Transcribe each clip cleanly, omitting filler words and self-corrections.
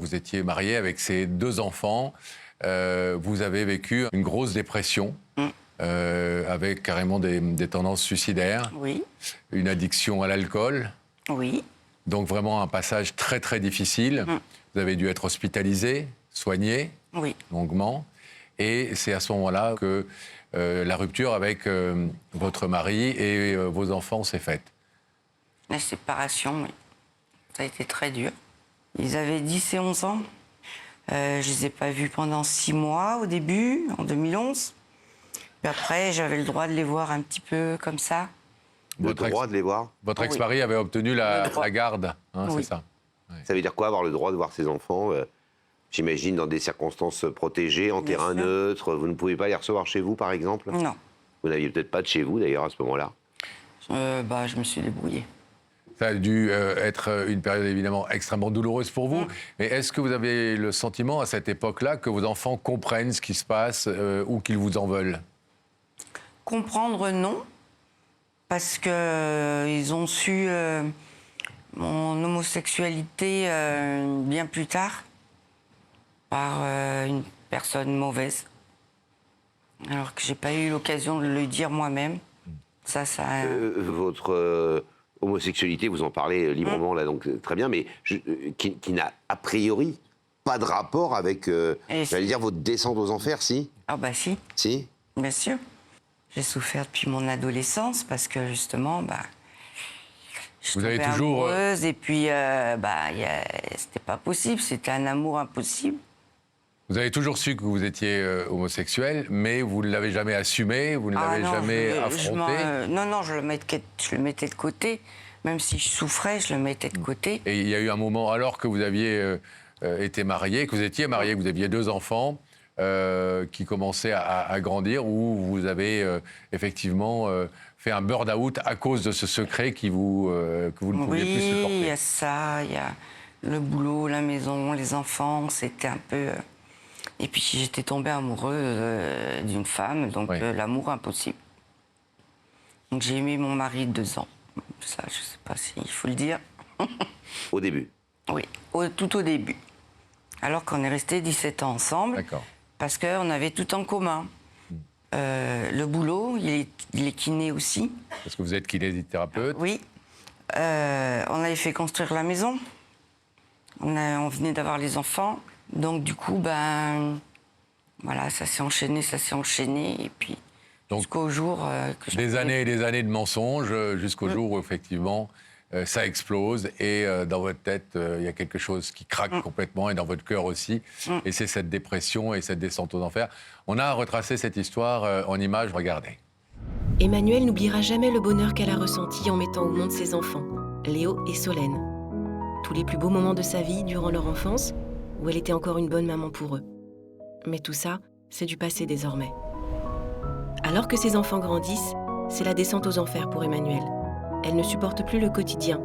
vous étiez marié avec ces 2 enfants. Vous avez vécu une grosse dépression, avec carrément des tendances suicidaires, Oui, une addiction à l'alcool. oui. Donc vraiment un passage très très difficile. Vous avez dû être hospitalisé, soigné Oui. longuement. Et c'est à ce moment-là que la rupture avec votre mari et vos enfants s'est faite. La séparation, oui. Ça a été très dur. Ils avaient 10 et 11 ans. Je les ai pas vus pendant 6 mois au début, en 2011. Puis après, j'avais le droit de les voir un petit peu comme ça. Le droit de les voir? Votre Oui. ex-mari avait obtenu Le droit. la garde, hein, Oui. c'est ça? Ça veut dire quoi, avoir le droit de voir ses enfants? J'imagine dans des circonstances protégées, en Bien terrain sûr. neutre. Vous ne pouvez pas les recevoir chez vous, par exemple? Non. Vous n'aviez peut-être pas de chez vous, d'ailleurs, à ce moment-là. Je me suis débrouillée. Ça a dû être une période évidemment extrêmement douloureuse pour vous. Mais est-ce que vous avez le sentiment à cette époque-là que vos enfants comprennent ce qui se passe ou qu'ils vous en veulent? Comprendre, non. Parce que ils ont su mon homosexualité bien plus tard par une personne mauvaise. Alors que j'ai pas eu l'occasion de le dire moi-même. Ça. Votre homosexualité, vous en parlez librement, là, donc très bien, mais qui n'a a priori pas de rapport avec, j'allais dire, votre descente aux enfers, si? Ah bah si, Si? bien sûr. J'ai souffert depuis mon adolescence parce que justement, je Vous avez tombais toujours, amoureuse et puis c'était pas possible, c'était un amour impossible. Vous avez toujours su que vous étiez homosexuel, mais vous ne l'avez jamais assumé, vous ne l'avez jamais affronté. Non, je le mettais de côté. Même si je souffrais, je le mettais de côté. Et il y a eu un moment, alors que vous aviez été marié, que vous étiez marié, que vous aviez 2 enfants qui commençaient à grandir, où vous avez effectivement fait un burn-out à cause de ce secret que vous ne pouviez plus supporter. Oui, il y a ça, il y a le boulot, la maison, les enfants, c'était un peu... Et puis j'étais tombée amoureuse d'une femme, donc Oui. L'amour impossible. Donc j'ai aimé mon mari 2 ans. Ça, je sais pas s'il faut le dire. Au début. Oui, tout au début. Alors qu'on est restés 17 ans ensemble. D'accord. Parce qu'on avait tout en commun. Le boulot, il est kiné aussi. Parce que vous êtes kinésithérapeute. Oui. On avait fait construire la maison. On venait d'avoir les enfants. Donc du coup, voilà, ça s'est enchaîné. Et puis Donc, jusqu'au jour que Des années et des années de mensonges, jusqu'au jour où effectivement ça explose et dans votre tête il y a quelque chose qui craque complètement et dans votre cœur aussi. Et c'est cette dépression et cette descente aux enfers. On a retracé cette histoire en images, regardez. Emmanuelle n'oubliera jamais le bonheur qu'elle a ressenti en mettant au monde ses enfants, Léo et Solène. Tous les plus beaux moments de sa vie durant leur enfance, où elle était encore une bonne maman pour eux. Mais tout ça, c'est du passé désormais. Alors que ses enfants grandissent, c'est la descente aux enfers pour Emmanuelle. Elle ne supporte plus le quotidien.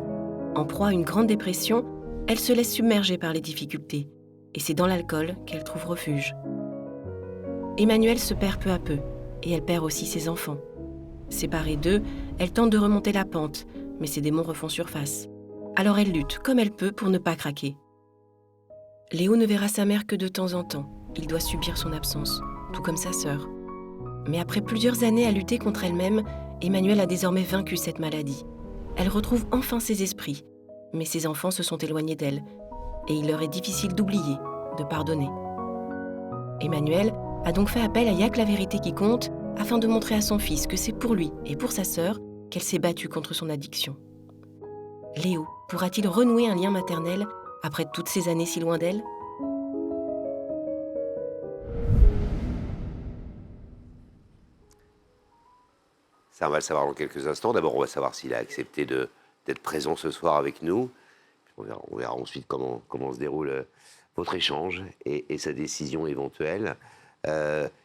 En proie à une grande dépression, elle se laisse submerger par les difficultés. Et c'est dans l'alcool qu'elle trouve refuge. Emmanuelle se perd peu à peu, et elle perd aussi ses enfants. Séparée d'eux, elle tente de remonter la pente, mais ses démons refont surface. Alors elle lutte comme elle peut pour ne pas craquer. Léo ne verra sa mère que de temps en temps. Il doit subir son absence, tout comme sa sœur. Mais après plusieurs années à lutter contre elle-même, Emmanuelle a désormais vaincu cette maladie. Elle retrouve enfin ses esprits, mais ses enfants se sont éloignés d'elle, et il leur est difficile d'oublier, de pardonner. Emmanuelle a donc fait appel à Yac la vérité qui compte, afin de montrer à son fils que c'est pour lui et pour sa sœur qu'elle s'est battue contre son addiction. Léo pourra-t-il renouer un lien maternel après toutes ces années si loin d'elle? Ça, on va le savoir dans quelques instants. D'abord, on va savoir s'il a accepté d'être présent ce soir avec nous. On verra ensuite comment se déroule votre échange et sa décision éventuelle.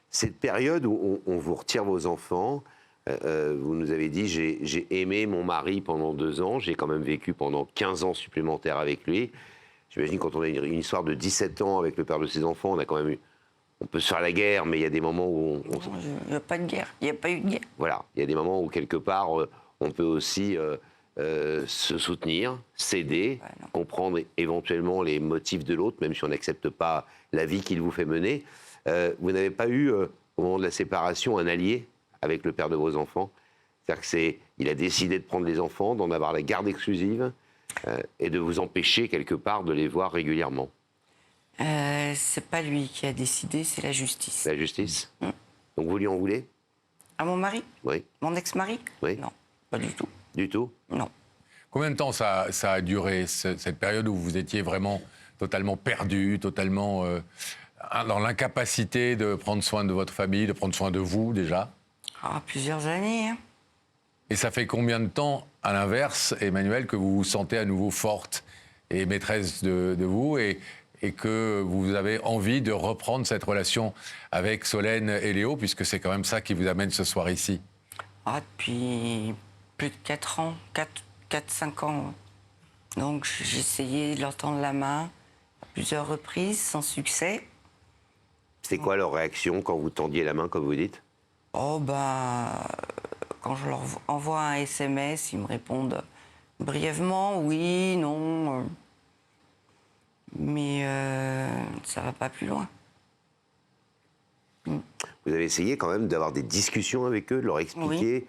Cette période où on vous retire vos enfants, vous nous avez dit, j'ai aimé mon mari pendant 2 ans, j'ai quand même vécu pendant 15 ans supplémentaires avec lui. J'imagine quand on a une histoire de 17 ans avec le père de ses enfants, on a quand même eu... On peut se faire la guerre, mais il y a des moments où... Il n'y a pas de guerre, il n'y a pas eu de guerre. Voilà, il y a des moments où quelque part, on peut aussi se soutenir, s'aider, Ouais, non. comprendre éventuellement les motifs de l'autre, même si on n'accepte pas la vie qu'il vous fait mener. Vous n'avez pas eu, au moment de la séparation, un allié avec le père de vos enfants? C'est-à-dire qu'il a décidé de prendre les enfants, d'en avoir la garde exclusive et de vous empêcher quelque part de les voir régulièrement. C'est pas lui qui a décidé, c'est la justice. La justice. Donc vous lui en voulez? À mon mari? Oui. Mon ex-mari? Oui. Non, pas du tout. Du tout? Non. Combien de temps ça a duré, cette période où vous étiez vraiment totalement perdu, totalement dans l'incapacité de prendre soin de votre famille, de prendre soin de vous déjà? Ah, plusieurs années. Hein. Et ça fait combien de temps, à l'inverse, Emmanuel, que vous vous sentez à nouveau forte et maîtresse de vous et que vous avez envie de reprendre cette relation avec Solène et Léo, puisque c'est quand même ça qui vous amène ce soir ici? Ah, depuis plus de 4 ans, 4-5 ans. Donc j'ai essayé de leur tendre la main à plusieurs reprises, sans succès. C'est quoi leur réaction quand vous tendiez la main, comme vous dites? Oh quand je leur envoie un SMS, ils me répondent brièvement, oui, non. Mais ça va pas plus loin. Vous avez essayé quand même d'avoir des discussions avec eux, de leur expliquer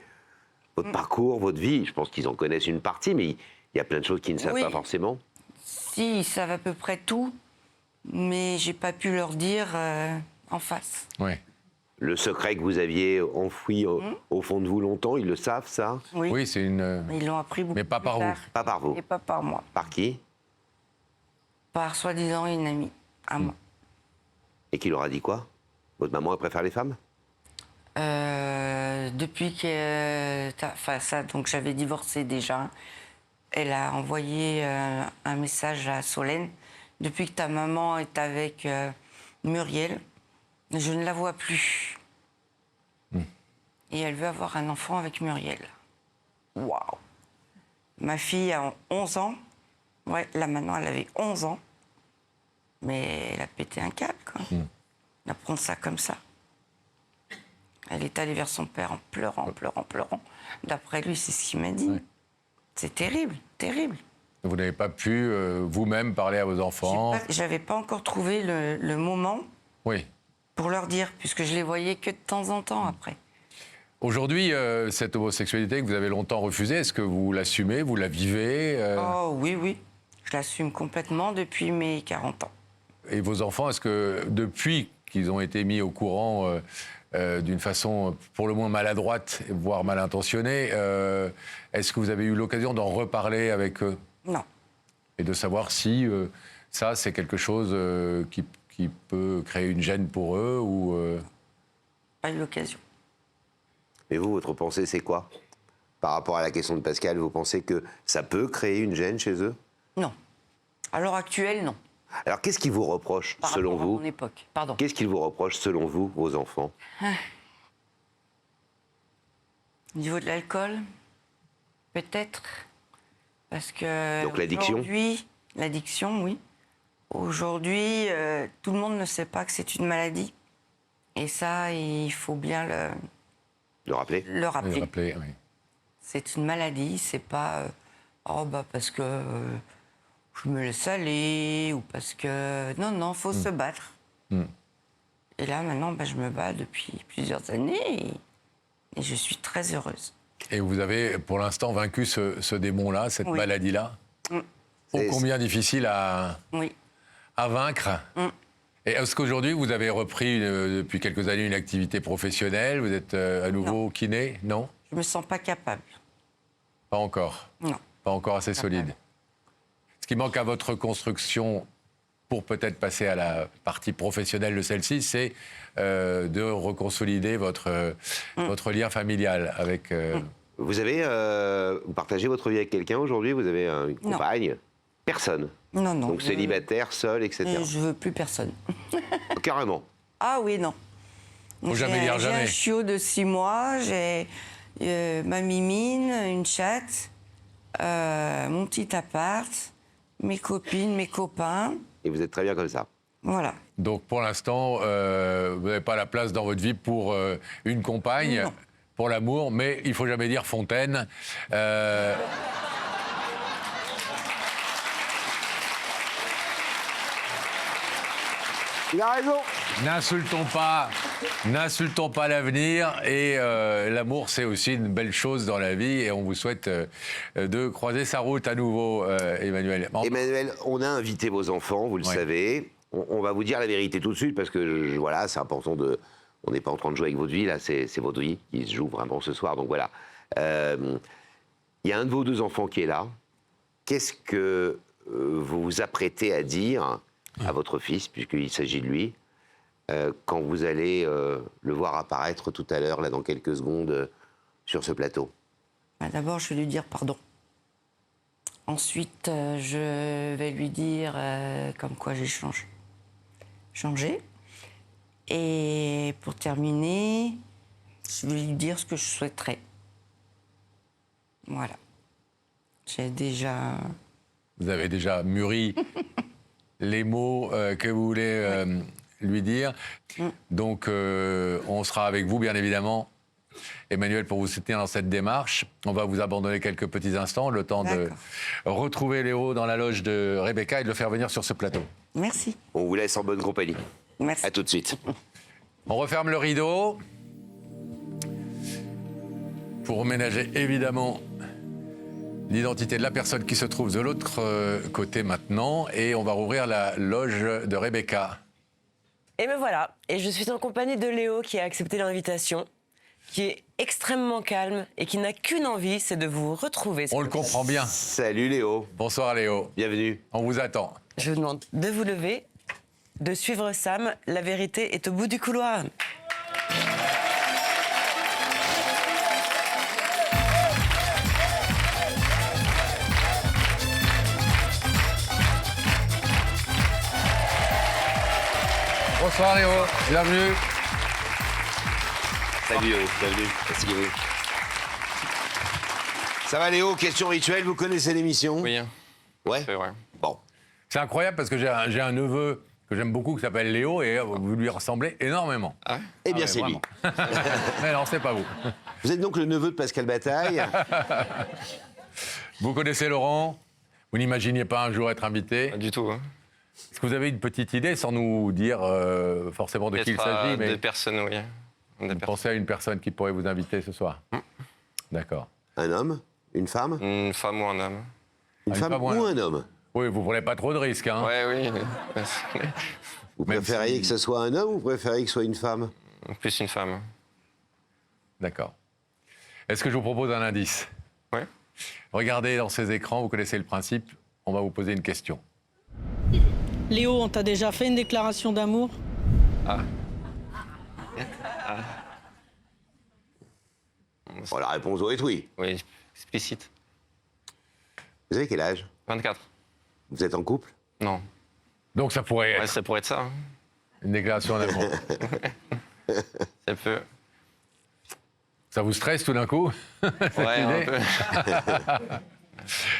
votre parcours, votre vie. Je pense qu'ils en connaissent une partie, mais il y a plein de choses qu'ils ne savent Oui. pas forcément. Si, ils savent à peu près tout, mais j'ai pas pu leur dire en face. Oui. Le secret que vous aviez enfoui au fond de vous longtemps, ils le savent, ça? Oui, c'est une... Mais ils l'ont appris beaucoup Mais pas plus par vous. tard. Pas par vous. Et pas par moi. Par qui? Par soi-disant une amie à moi. Et qui leur a dit quoi? Votre maman, elle préfère les femmes? Depuis que... Enfin, ça, donc j'avais divorcé déjà. Elle a envoyé un message à Solène. Depuis que ta maman est avec Muriel, je ne la vois plus. Et elle veut avoir un enfant avec Muriel. Waouh! Ma fille a 11 ans. Ouais, là maintenant, elle avait 11 ans. Mais elle a pété un câble, quoi. D'apprendre ça comme ça. Elle est allée vers son père en pleurant, en pleurant, en pleurant. D'après lui, c'est ce qu'il m'a dit. Ouais. C'est terrible, terrible. Vous n'avez pas pu vous-même parler à vos enfants? J'avais pas encore trouvé le moment Oui. pour leur dire, puisque je les voyais que de temps en temps après. Aujourd'hui, cette homosexualité que vous avez longtemps refusée, est-ce que vous l'assumez, vous la vivez Oh oui, oui. Je l'assume complètement depuis mes 40 ans. Et vos enfants, est-ce que depuis qu'ils ont été mis au courant d'une façon pour le moins maladroite, voire mal intentionnée, est-ce que vous avez eu l'occasion d'en reparler avec eux Non. et de savoir si ça, c'est quelque chose qui peut créer une gêne pour eux ou Pas eu l'occasion. Mais vous, votre pensée, c'est quoi? Par rapport à la question de Pascal, vous pensez que ça peut créer une gêne chez eux? Non. À l'heure actuelle, non. Alors, qu'est-ce qu'ils vous reprochent, Par selon rapport à vous? mon époque. Pardon. Qu'est-ce qu'ils vous reprochent, selon vous, vos enfants? Au niveau de l'alcool, peut-être. Parce que. Donc l'addiction? Aujourd'hui, l'addiction, oui. Aujourd'hui, tout le monde ne sait pas que c'est une maladie. Et ça, il faut bien Le rappeler? le rappeler. rappeler oui. C'est une maladie, c'est pas. Parce que je me laisse aller ou parce que. Non, faut se battre. Et là, maintenant, je me bats depuis plusieurs années et je suis très heureuse. Et vous avez pour l'instant vaincu ce démon-là, cette Oui. maladie-là ô C'est- combien difficile à Oui. vaincre. Et est-ce qu'aujourd'hui, vous avez repris depuis quelques années une activité professionnelle? Vous êtes à nouveau kiné? Non? Je me sens pas capable. Pas encore. Non. Pas encore assez solide. Ce qui manque à votre construction pour peut-être passer à la partie professionnelle de celle-ci, c'est de reconsolider votre lien familial avec... Vous avez... vous partagez votre vie avec quelqu'un aujourd'hui? Vous avez une Non. compagne? Personne. Non. Donc célibataire, seul, etc. Je veux plus personne. Carrément. Ah oui, non. Faut jamais dire J'ai jamais. un chiot de 6 mois, j'ai ma mimine, une chatte, mon petit appart, mes copines, mes copains. Et vous êtes très bien comme ça. Voilà. Donc pour l'instant, vous n'avez pas la place dans votre vie pour une compagne, Non. pour l'amour, mais il faut jamais dire fontaine. Il a raison. N'insultons pas l'avenir. Et l'amour, c'est aussi une belle chose dans la vie. Et on vous souhaite de croiser sa route à nouveau, Emmanuel. Emmanuel, on a invité vos enfants, vous le savez. On va vous dire la vérité tout de suite parce que voilà, c'est important de. On n'est pas en train de jouer avec votre vie, là, c'est votre vie qui se joue vraiment ce soir. Donc voilà. Il y a un de vos 2 enfants qui est là. Qu'est-ce que vous vous apprêtez à dire à votre fils, puisqu'il s'agit de lui, quand vous allez le voir apparaître tout à l'heure, là, dans quelques secondes, sur ce plateau? D'abord, je vais lui dire pardon. Ensuite, je vais lui dire comme quoi j'ai changé. Et pour terminer, je vais lui dire ce que je souhaiterais. Voilà. Vous avez déjà mûri les mots que vous voulez lui dire. Donc, on sera avec vous, bien évidemment, Emmanuel, pour vous soutenir dans cette démarche. On va vous abandonner quelques petits instants, le temps de retrouver Léo dans la loge de Rebecca et de le faire venir sur ce plateau. Merci. On vous laisse en bonne compagnie. Merci. À tout de suite. On referme le rideau pour ménager évidemment l'identité de la personne qui se trouve de l'autre côté maintenant. Et on va rouvrir la loge de Rebecca. Et me voilà. Et je suis en compagnie de Léo qui a accepté l'invitation, qui est extrêmement calme et qui n'a qu'une envie, c'est de vous retrouver. On le comprend bien. Salut Léo. Bonsoir Léo. Bienvenue. On vous attend. Je vous demande de vous lever, de suivre Sam. La vérité est au bout du couloir. Bonsoir Léo. Bienvenue. Salut Léo. Bienvenue. Asseyez-vous. Ça va Léo? Question rituelle, vous connaissez l'émission? Oui, Ouais. c'est vrai. Bon. C'est incroyable parce que j'ai un neveu que j'aime beaucoup qui s'appelle Léo et vous lui ressemblez énormément. Ah, Eh bien, Ah, c'est lui. vraiment. Mais non, c'est pas vous. Vous êtes donc le neveu de Pascal Bataille. Vous connaissez Laurent? Vous n'imaginiez pas un jour être invité? pas du tout. Hein. Est-ce que vous avez une petite idée, sans nous dire forcément de qui il Peut-être s'agit, mais deux personnes, oui. vous pensez à une personne qui pourrait vous inviter ce soir? D'accord. Un homme? Une femme? Une femme ou un homme. Une femme femme ou ou un un homme? Oui, vous ne prenez pas trop de risques, hein? Ouais, oui. Vous Même préfériez si- que ce soit un homme ou vous préfériez que ce soit une femme? Plus une femme. D'accord. Est-ce que je vous propose un indice? Ouais. Regardez dans ces écrans, vous connaissez le principe. On va vous poser une question. Léo, on t'a déjà fait une déclaration d'amour? Bon, la réponse doit être oui. Oui, explicite. Vous avez quel âge? 24. Vous êtes en couple? Non. Donc ça pourrait être Ouais, ça pourrait être ça. Hein. une déclaration d'amour. Ça peut. Ça vous stresse tout d'un coup? Ouais, un idée peu.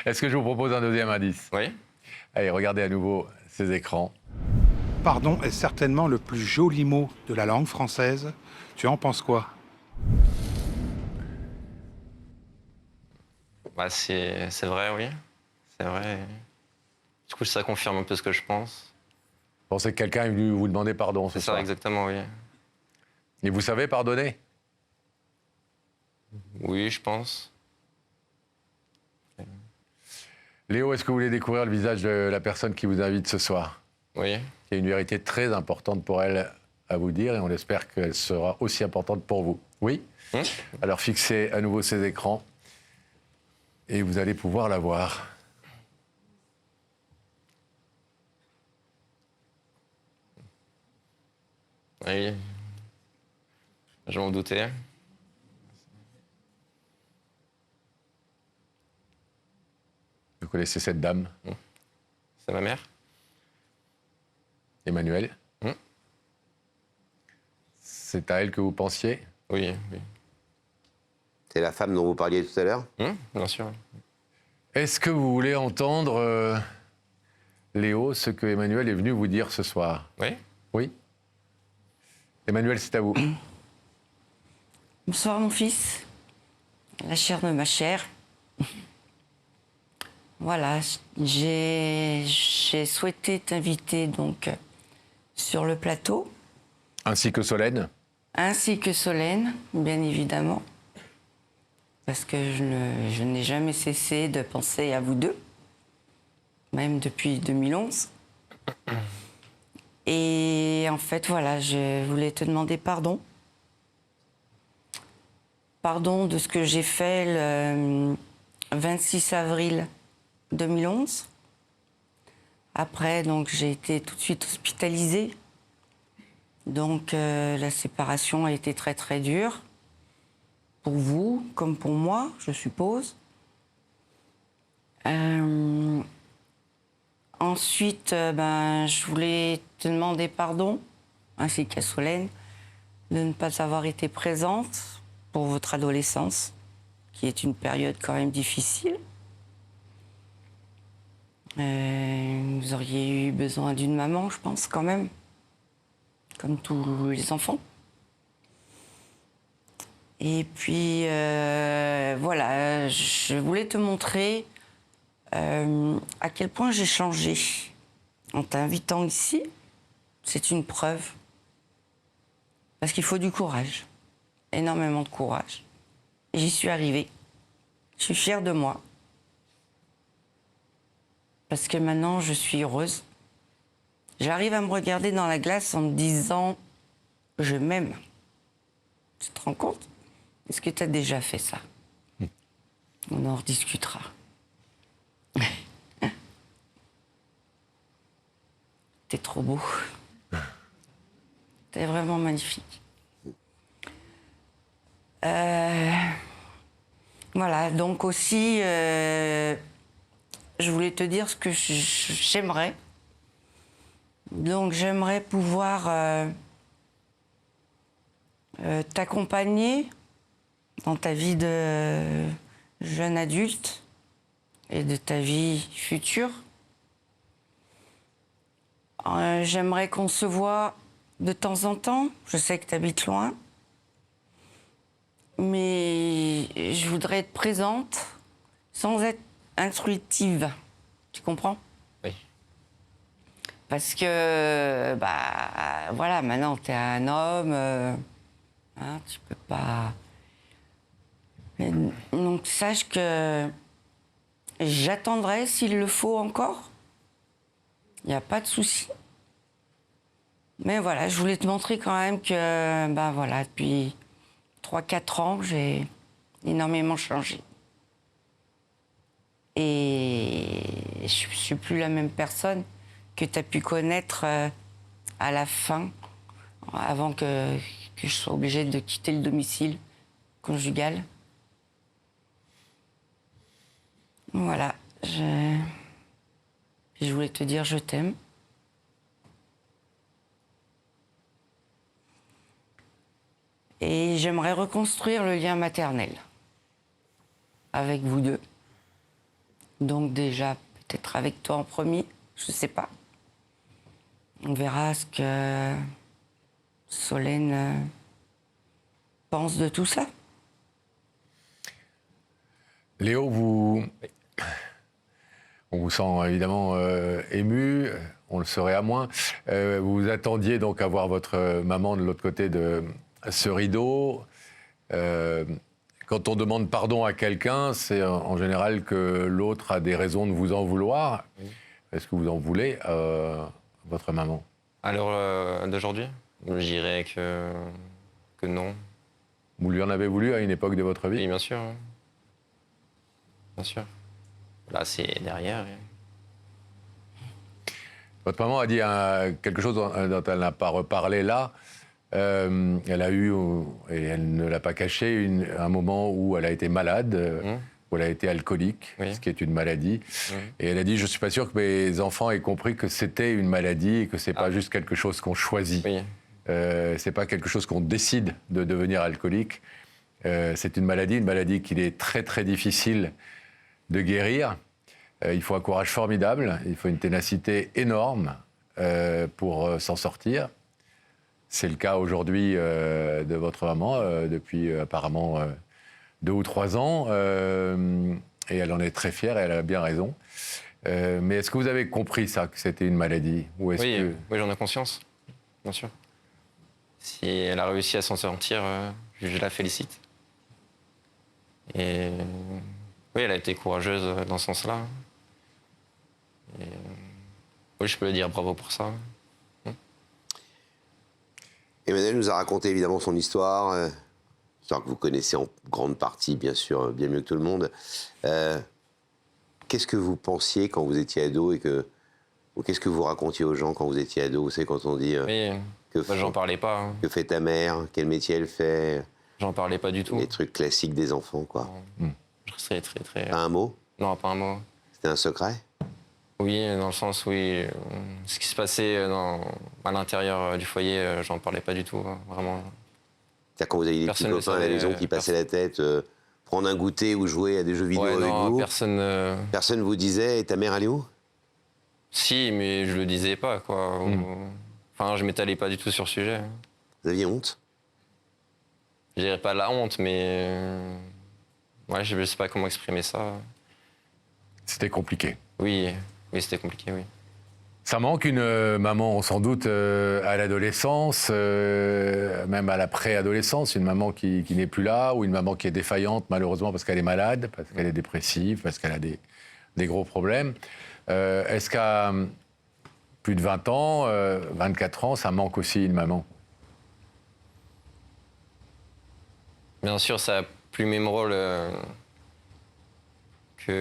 Est-ce que je vous propose un deuxième indice? Oui. Allez, regardez à nouveau ces écrans. Pardon est certainement le plus joli mot de la langue française. Tu en penses quoi? Bah, c'est vrai, oui. C'est vrai. Du coup, ça confirme un peu ce que je pense. Vous pensez que quelqu'un est venu vous demander pardon ce C'est ça, soir? exactement, oui. Et vous savez pardonner? Oui, je pense. Léo, est-ce que vous voulez découvrir le visage de la personne qui vous invite ce soir? Oui. Il y a une vérité très importante pour elle à vous dire et on espère qu'elle sera aussi importante pour vous. Oui? Alors fixez à nouveau ces écrans et vous allez pouvoir la voir. Oui. Je m'en doutais. Vous connaissez cette dame, C'est ma mère. Emmanuel? Hmm. C'est à elle que vous pensiez? Oui, oui. C'est la femme dont vous parliez tout à l'heure? Bien sûr. Est-ce que vous voulez entendre, Léo, ce que Emmanuel est venu vous dire ce soir? Oui. Oui? Emmanuel, c'est à vous. Bonsoir mon fils, la chair de ma chair. Voilà, j'ai souhaité t'inviter donc sur le plateau, Ainsi que Solène. ainsi que Solène, bien évidemment, parce que je n'ai jamais cessé de penser à vous deux, même depuis 2011. Et en fait, voilà, je voulais te demander pardon. Pardon de ce que j'ai fait le 26 avril 2011. Après, donc, j'ai été tout de suite hospitalisée. Donc, la séparation a été très, très dure. Pour vous, comme pour moi, je suppose. Ensuite, je voulais te demander pardon, ainsi qu'à Solène, de ne pas avoir été présente pour votre adolescence, qui est une période quand même difficile. Vous auriez eu besoin d'une maman, je pense, quand même, comme tous les enfants. Et puis, voilà, je voulais te montrer à quel point j'ai changé. En t'invitant ici, c'est une preuve. Parce qu'il faut du courage, énormément de courage. Et j'y suis arrivée. Je suis fière de moi. Parce que maintenant, je suis heureuse. J'arrive à me regarder dans la glace en me disant « je m'aime ». Tu te rends compte? Est-ce que tu as déjà fait ça? On en rediscutera. T'es trop beau. T'es vraiment magnifique. Voilà, donc aussi, je voulais te dire ce que j'aimerais. Donc j'aimerais pouvoir t'accompagner dans ta vie de jeune adulte et de ta vie future. J'aimerais qu'on se voit de temps en temps. Je sais que tu habites loin. Mais je voudrais être présente sans être instructive. Tu comprends? Oui. Parce que, voilà, maintenant, tu es un homme. Tu peux pas... Donc, sache que j'attendrai s'il le faut encore. Il n'y a pas de souci. Mais voilà, je voulais te montrer quand même que, voilà, depuis 3-4 ans, j'ai énormément changé. Et je ne suis plus la même personne que tu as pu connaître à la fin, avant que je sois obligée de quitter le domicile conjugal. Voilà, je voulais te dire je t'aime. Et j'aimerais reconstruire le lien maternel avec vous deux. Donc déjà, peut-être avec toi en premier, je sais pas. On verra ce que Solène pense de tout ça. Léo, on vous sent évidemment ému, on le serait à moins. Vous attendiez donc à voir votre maman de l'autre côté de ce rideau. Quand on demande pardon à quelqu'un, c'est en général que l'autre a des raisons de vous en vouloir. Oui. Est-ce que vous en voulez à votre maman? À l'heure d'aujourd'hui, je dirais que non. Vous lui en avez voulu à une époque de votre vie? Oui, bien sûr. Bien sûr. Là, c'est derrière. Votre maman a dit quelque chose dont elle n'a pas reparlé là. Elle a eu, et elle ne l'a pas caché, un moment où elle a été malade, où elle a été alcoolique, oui. Ce qui est une maladie. Et elle a dit, je ne suis pas sûr que mes enfants aient compris que c'était une maladie et que ce n'est pas juste quelque chose qu'on choisit. Oui. Ce n'est pas quelque chose qu'on décide de devenir alcoolique. C'est une maladie qu'il est très très difficile de guérir. Il faut un courage formidable, il faut une ténacité énorme pour s'en sortir. C'est le cas aujourd'hui de votre maman, depuis apparemment 2 ou 3 ans. Et elle en est très fière et elle a bien raison. Mais est-ce que vous avez compris ça, que c'était une maladie? Ou est-ce oui, j'en ai conscience. bien sûr. Si elle a réussi à s'en sortir, je la félicite. Et oui, elle a été courageuse dans ce sens-là. Et, oui, je peux lui dire bravo pour ça. Emmanuel nous a raconté évidemment son histoire, histoire que vous connaissez en grande partie, bien sûr, bien mieux que tout le monde. Qu'est-ce que vous pensiez quand vous étiez ado ou qu'est-ce que vous racontiez aux gens quand vous étiez ado? Vous savez, quand on dit J'en parlais pas. Hein. que fait ta mère, quel métier elle fait, J'en parlais pas du tout. les trucs classiques des enfants, quoi. Je restais très... Pas un mot? Non, pas un mot. C'était un secret? Oui, dans le sens où ce qui se passait à l'intérieur du foyer, j'en parlais pas du tout, vraiment. C'est-à-dire quand vous aviez des petits Personne ne copains à la savait, maison qui passaient la tête, prendre un goûter ou jouer à des jeux vidéo Ouais, avec non, vous, personne... personne vous disait, et ta mère elle est où? Si, mais je le disais pas, quoi. Enfin, je m'étalais pas du tout sur le sujet. Vous aviez honte? Je dirais pas la honte, mais... ouais, je sais pas comment exprimer ça. C'était compliqué. Oui, c'était compliqué, oui. Ça manque une maman, sans doute, à l'adolescence, même à la préadolescence, une maman qui n'est plus là, ou une maman qui est défaillante, malheureusement, parce qu'elle est malade, parce qu'elle est dépressive, parce qu'elle a des gros problèmes. Est-ce qu'à plus de 20 ans, 24 ans, ça manque aussi une maman? Bien sûr, ça a plus le même rôle qu'à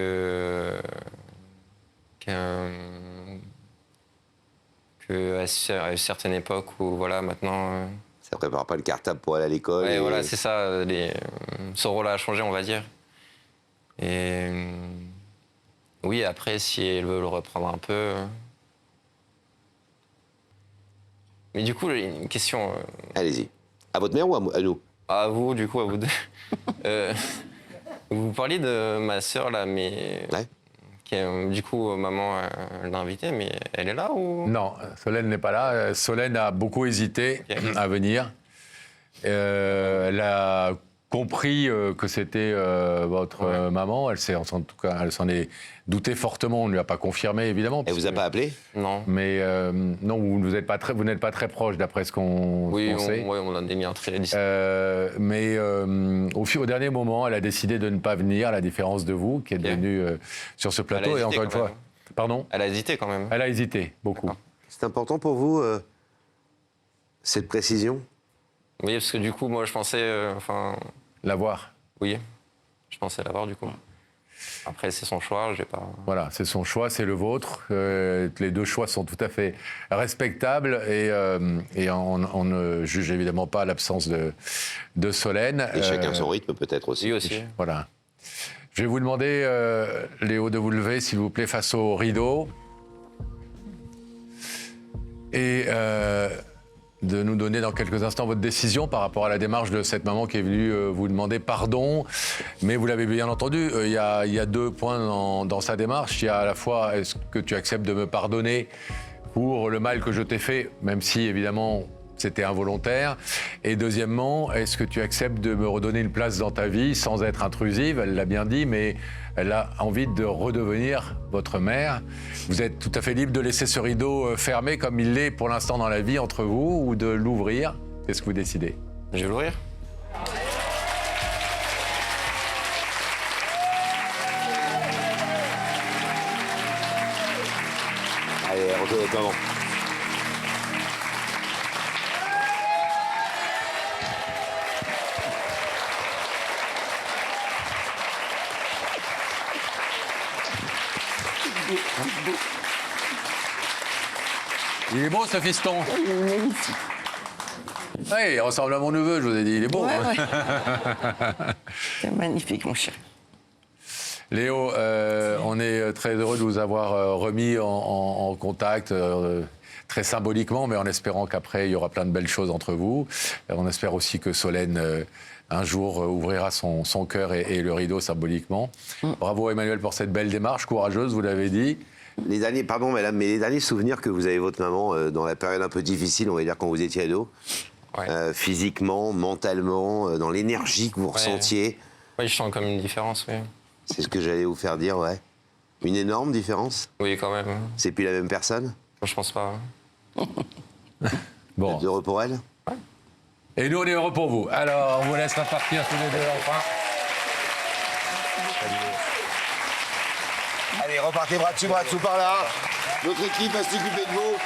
une certaine époque où, voilà, maintenant... Ça prépare pas le cartable pour aller à l'école. ouais, et- voilà, c'est ça. Son rôle a changé, on va dire. Et oui, après, si elle veut le reprendre un peu... Mais du coup, une question... Allez-y. À votre mère ou à nous? à vous, du coup, à vous deux. Vous parliez de ma sœur, là, mais... Ouais. Qui est, du coup, maman l'a invitée, mais elle est là ou... Non, Solène n'est pas là. Solène a beaucoup hésité à venir. Elle a compris que c'était votre maman. Elle en tout cas, elle s'en est doutée fortement. On ne lui a pas confirmé, évidemment. Elle vous a pas appelé? Non. Mais non, vous n'êtes pas très proche, d'après ce qu'on Oui, sait. on a des liens très distincts. Mais au dernier moment, elle a décidé de ne pas venir, à la différence de vous, qui êtes venu sur ce plateau. Elle a Et encore hésité une quand fois, même. pardon, Elle a hésité quand même. elle a hésité beaucoup. D'accord. C'est important pour vous, cette précision? Oui, parce que du coup, moi, je pensais... enfin, La voir. oui, je pensais l'avoir, du coup. Après, c'est son choix, j'ai pas... Voilà, c'est son choix, c'est le vôtre. Les deux choix sont tout à fait respectables et on ne juge évidemment pas l'absence de Solène. Et chacun son rythme, peut-être aussi. Lui aussi. Voilà. Je vais vous demander, Léo, de vous lever, s'il vous plaît, face au rideau. Et de nous donner dans quelques instants votre décision par rapport à la démarche de cette maman qui est venue vous demander pardon. Mais vous l'avez bien entendu, il y a deux points dans sa démarche. Il y a à la fois, est-ce que tu acceptes de me pardonner pour le mal que je t'ai fait, même si évidemment c'était involontaire. Et deuxièmement, est-ce que tu acceptes de me redonner une place dans ta vie sans être intrusive? Elle l'a bien dit, mais elle a envie de redevenir votre mère. Vous êtes tout à fait libre de laisser ce rideau fermé comme il l'est pour l'instant dans la vie entre vous ou de l'ouvrir. Qu'est-ce que vous décidez? Je vais l'ouvrir. Allez, retournez votre maman. Il est beau ce fiston. Ouais, il ressemble à mon neveu, je vous ai dit, il est beau. Ouais, hein. ouais. C'est magnifique, mon chéri. Léo, on est très heureux de vous avoir remis en contact, très symboliquement, mais en espérant qu'après, il y aura plein de belles choses entre vous. On espère aussi que Solène, un jour, ouvrira son cœur et le rideau symboliquement. Bravo Emmanuel pour cette belle démarche, courageuse, vous l'avez dit. Les derniers, pardon madame, mais les derniers souvenirs que vous avez de votre maman dans la période un peu difficile, on va dire quand vous étiez ado, Ouais. physiquement, mentalement, dans l'énergie que vous ressentiez, Oui, je sens comme une différence, oui. c'est ce que j'allais vous faire dire, ouais. Une énorme différence? Oui, quand même. C'est plus la même personne? Je pense pas. Bon. Vous êtes heureux pour elle? Et nous, on est heureux pour vous. Alors, on vous laisse repartir tous les deux, enfin. Allez, repartez bras dessus par là. Notre équipe va s'occuper de vous.